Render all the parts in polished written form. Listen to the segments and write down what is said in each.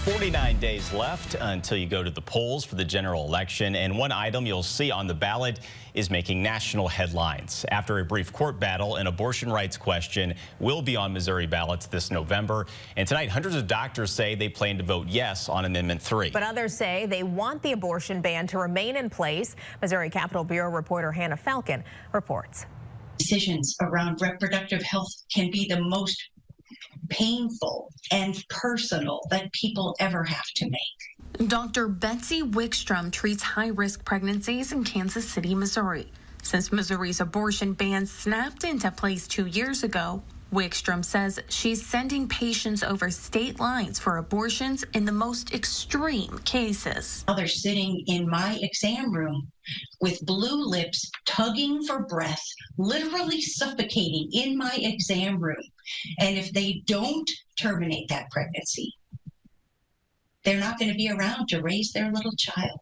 49 days left until you go to the polls for the general election, and one item you'll see on the ballot is making national headlines. After a brief court battle, an abortion rights question will be on Missouri ballots this November. And tonight, hundreds of doctors say they plan to vote yes on Amendment 3. But others say they want the abortion ban to remain in place. Missouri Capitol Bureau reporter Hannah Falcon reports. Decisions around reproductive health can be the most painful and personal that people ever have to make. Dr. Betsy Wickstrom treats high-risk pregnancies in Kansas City, Missouri. Since Missouri's abortion ban snapped into place 2 years ago, Wickstrom says she's sending patients over state lines for abortions in the most extreme cases. They're sitting in my exam room with blue lips, tugging for breath, literally suffocating in my exam room. And if they don't terminate that pregnancy, they're not going to be around to raise their little child.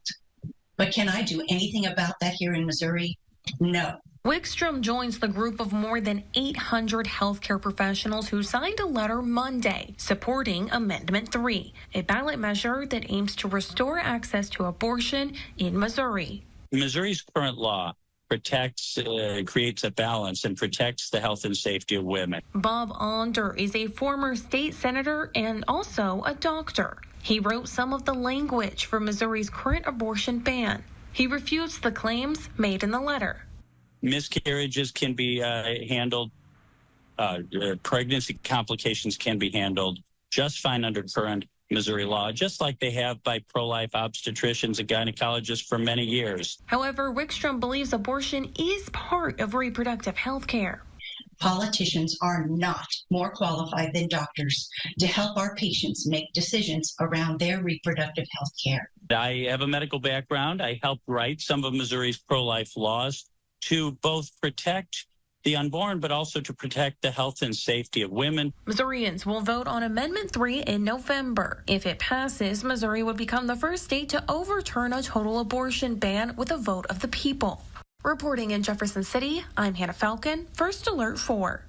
But can I do anything about that here in Missouri? No. Wickstrom joins the group of more than 800 healthcare professionals who signed a letter Monday supporting Amendment 3, a ballot measure that aims to restore access to abortion in Missouri. Missouri's current law protects, creates a balance and protects the health and safety of women. Bob Onder is a former state senator and also a doctor. He wrote some of the language for Missouri's current abortion ban. He refutes the claims made in the letter. Miscarriages can be handled, pregnancy complications can be handled just fine under current Missouri law, just like they have by pro-life obstetricians and gynecologists for many years. However, Wickstrom believes abortion is part of reproductive health care. Politicians are not more qualified than doctors to help our patients make decisions around their reproductive health care. I have a medical background. I helped write some of Missouri's pro-life laws to both protect the unborn, but also to protect the health and safety of women. Missourians will vote on Amendment 3 in November. If it passes, Missouri would become the first state to overturn a total abortion ban with a vote of the people. Reporting in Jefferson City, I'm Hannah Falcon, First Alert 4.